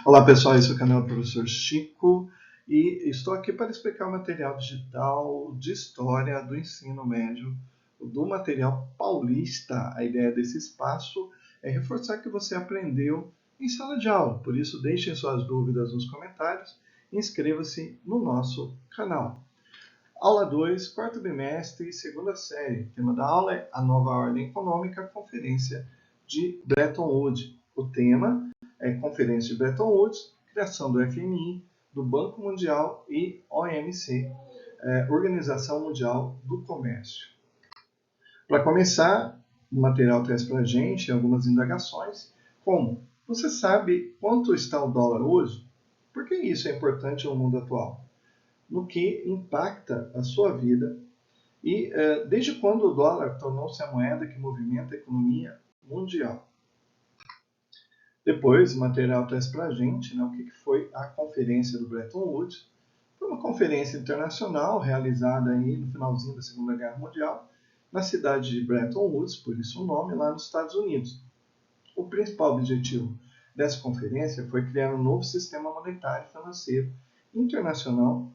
Olá pessoal, esse é o canal do Professor Chico e estou aqui para explicar o material digital de História do Ensino Médio do material paulista. A ideia desse espaço é reforçar que você aprendeu em sala de aula, por isso deixem suas dúvidas nos comentários e inscreva-se no nosso canal. Aula 2, quarto bimestre, segunda série. O tema da aula é a nova ordem econômica, conferência de Bretton Woods. O tema é Conferência de Bretton Woods, criação do FMI, do Banco Mundial e OMC, Organização Mundial do Comércio. Para começar, o material traz para a gente algumas indagações, como: você sabe quanto está o dólar hoje? Por que isso é importante no mundo atual? No que impacta a sua vida e desde quando o dólar tornou-se a moeda que movimenta a economia mundial. Depois, o material traz para a gente o que foi a Conferência do Bretton Woods. Foi uma conferência internacional realizada aí no finalzinho da Segunda Guerra Mundial, na cidade de Bretton Woods, por isso o nome, lá nos Estados Unidos. O principal objetivo dessa conferência foi criar um novo sistema monetário e financeiro internacional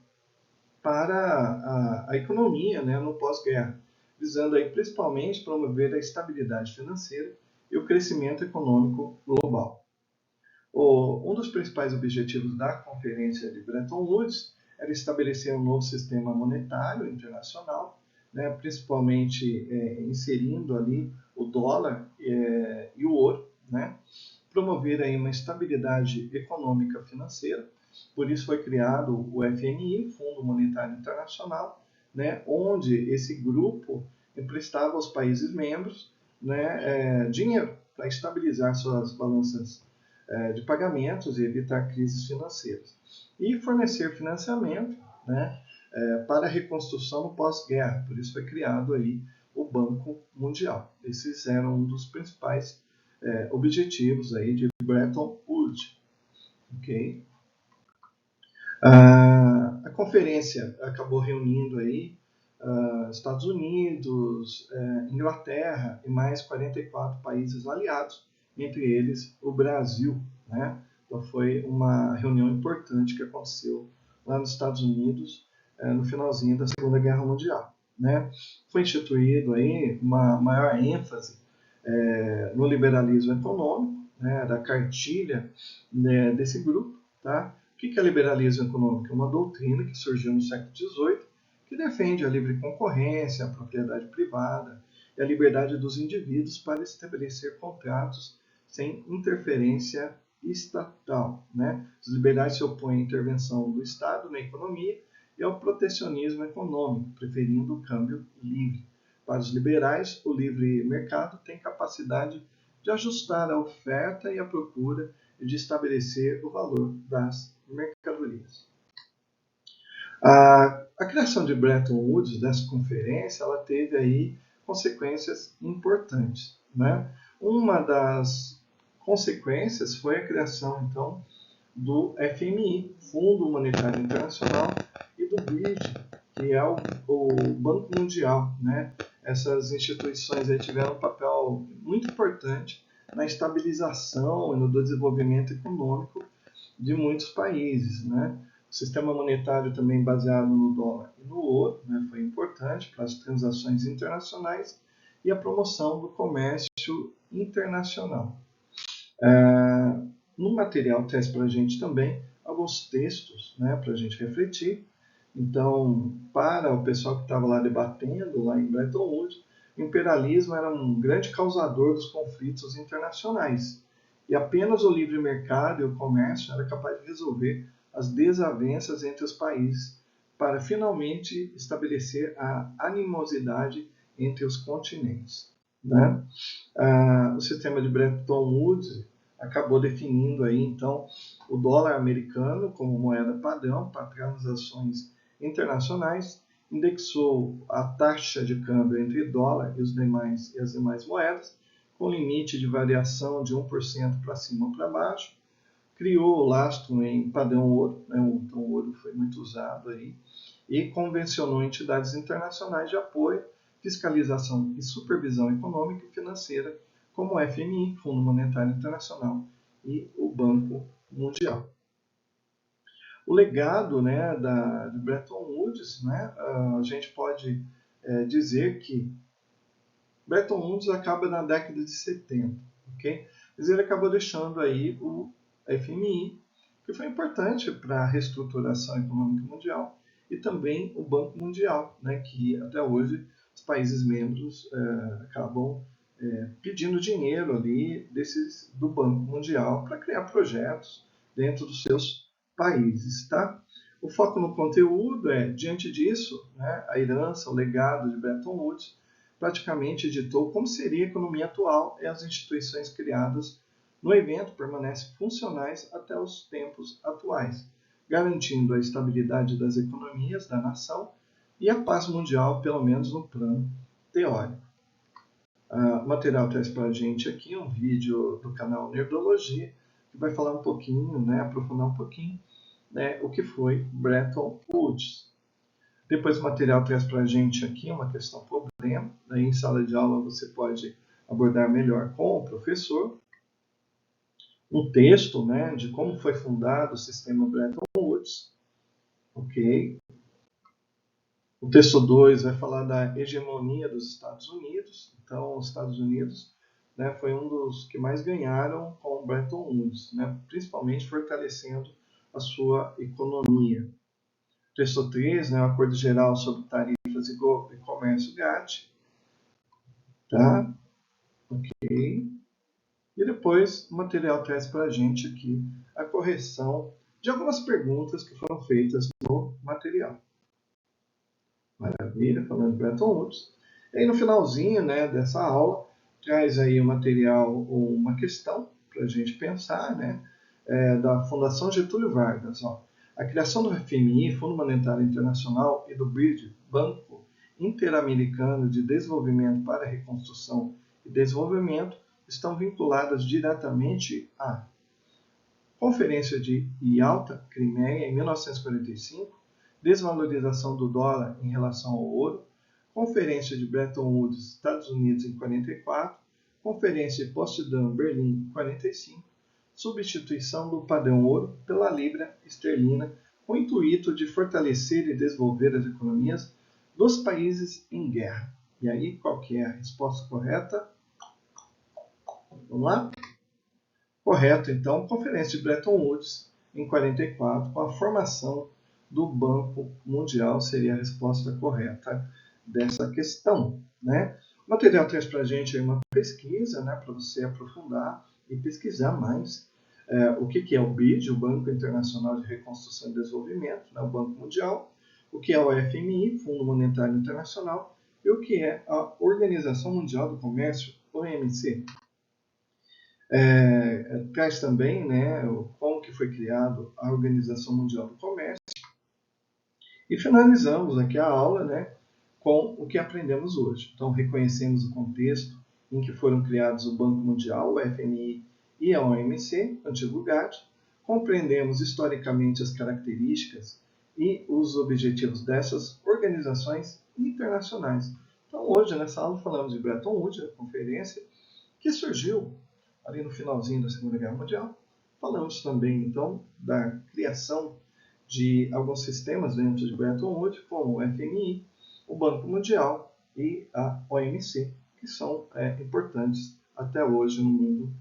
para a economia, no pós-guerra, visando aí principalmente promover a estabilidade financeira e o crescimento econômico global. Um dos principais objetivos da Conferência de Bretton Woods era estabelecer um novo sistema monetário internacional, principalmente inserindo ali o dólar e o ouro, promover aí uma estabilidade econômica financeira. Por isso foi criado o FMI, Fundo Monetário Internacional, onde esse grupo emprestava aos países membros dinheiro para estabilizar suas balanças de pagamentos e evitar crises financeiras. E fornecer financiamento para a reconstrução no pós-guerra. Por isso foi criado aí o Banco Mundial. Esses eram um dos principais objetivos aí de Bretton Woods. Okay? A conferência acabou reunindo aí Estados Unidos, Inglaterra e mais 44 países aliados, entre eles o Brasil. Então foi uma reunião importante que aconteceu lá nos Estados Unidos no finalzinho da Segunda Guerra Mundial. Foi instituído aí uma maior ênfase no liberalismo econômico, da cartilha desse grupo. Tá? O que é liberalismo econômico? É uma doutrina que surgiu no século XVIII que defende a livre concorrência, a propriedade privada e a liberdade dos indivíduos para estabelecer contratos sem interferência estatal. As liberdades se opõem à intervenção do Estado na economia e ao protecionismo econômico, preferindo o câmbio livre. Para os liberais, o livre mercado tem capacidade de ajustar a oferta e a procura e de estabelecer o valor das mercadorias. A criação de Bretton Woods, dessa conferência, ela teve aí consequências importantes. Uma das consequências foi a criação, então, do FMI, Fundo Monetário Internacional, e do BID, que é o Banco Mundial. Essas instituições aí tiveram um papel muito importante na estabilização e no desenvolvimento econômico de muitos países. O sistema monetário também baseado no dólar e no ouro foi importante para as transações internacionais e a promoção do comércio internacional. No material traz para a gente também alguns textos para a gente refletir. Então, para o pessoal que estava lá debatendo, lá em Bretton Woods, o imperialismo era um grande causador dos conflitos internacionais. E apenas o livre mercado e o comércio era capaz de resolver as desavenças entre os países para finalmente estabelecer a animosidade entre os continentes. O sistema de Bretton Woods acabou definindo aí, então, o dólar americano como moeda padrão para transações internacionais, indexou a taxa de câmbio entre dólar e as demais moedas, com limite de variação de 1% para cima ou para baixo, criou o lastro em padrão ouro, então o ouro foi muito usado aí, e convencionou entidades internacionais de apoio, fiscalização e supervisão econômica e financeira, como o FMI, Fundo Monetário Internacional, e o Banco Mundial. O legado, né, de Bretton Woods, né, a gente pode dizer que Bretton Woods acaba na década de 70, ok? Mas ele acabou deixando aí o FMI, que foi importante para a reestruturação econômica mundial, e também o Banco Mundial, né, que até hoje os países membros acabam pedindo dinheiro ali do Banco Mundial para criar projetos dentro dos seus países, tá? O foco no conteúdo diante disso, né, a herança, o legado de Bretton Woods praticamente ditou como seria a economia atual e as instituições criadas no evento permanecem funcionais até os tempos atuais, garantindo a estabilidade das economias da nação e a paz mundial, pelo menos no plano teórico. O material traz para a gente aqui um vídeo do canal Nerdologia, que vai falar um pouquinho, né, aprofundar um pouquinho, né, o que foi Bretton Woods. Depois o material traz para a gente aqui uma questão problema. Daí em sala de aula você pode abordar melhor com o professor. Um texto, né, de como foi fundado o sistema Bretton Woods. Ok? O texto 2 vai falar da hegemonia dos Estados Unidos. Então, os Estados Unidos, né, foi um dos que mais ganharam com Bretton Woods, né, principalmente fortalecendo a sua economia. Texto 3, né, o Acordo Geral sobre Tarifas e Comércio GATT. Tá? Ok. E depois o material traz para a gente aqui a correção de algumas perguntas que foram feitas no material. Maravilha, falando de Bretton Woods. E aí no finalzinho, né, dessa aula, traz aí o material, uma questão para a gente pensar, né, da Fundação Getúlio Vargas. Ó. A criação do FMI, Fundo Monetário Internacional, e do BRID, Banco Interamericano de Desenvolvimento para a Reconstrução e Desenvolvimento, estão vinculadas diretamente à Conferência de Yalta, Crimeia, em 1945, desvalorização do dólar em relação ao ouro, Conferência de Bretton Woods, Estados Unidos, em 44, Conferência de Potsdam, Berlim, em 45, substituição do padrão ouro pela libra esterlina, com o intuito de fortalecer e desenvolver as economias dos países em guerra. E aí, qual que é a resposta correta? Vamos lá? Correto, então, Conferência de Bretton Woods, em 44, com a formação do Banco Mundial, seria a resposta correta dessa questão. Né? O material traz para a gente uma pesquisa, né, para você aprofundar e pesquisar mais o que é o BID, o Banco Internacional de Reconstrução e Desenvolvimento, né, o Banco Mundial, o que é o FMI, Fundo Monetário Internacional, e o que é a Organização Mundial do Comércio, OMC. Traz também, né, como que foi criado a Organização Mundial do Comércio. E finalizamos aqui a aula, né, com o que aprendemos hoje. Então, reconhecemos o contexto em que foram criados o Banco Mundial, o FMI e a OMC, antigo GATT. Compreendemos historicamente as características e os objetivos dessas organizações internacionais. Então, hoje, nessa aula, falamos de Bretton Woods, a conferência que surgiu ali no finalzinho da Segunda Guerra Mundial. Falamos também, então, da criação de alguns sistemas dentro de Bretton Woods, como o FMI, o Banco Mundial e a OMC, que são importantes até hoje no mundo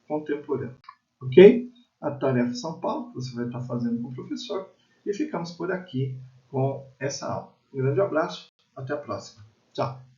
contemporâneo. Ok? A tarefa São Paulo, que você vai estar fazendo com o professor, e ficamos por aqui com essa aula. Um grande abraço, até a próxima. Tchau!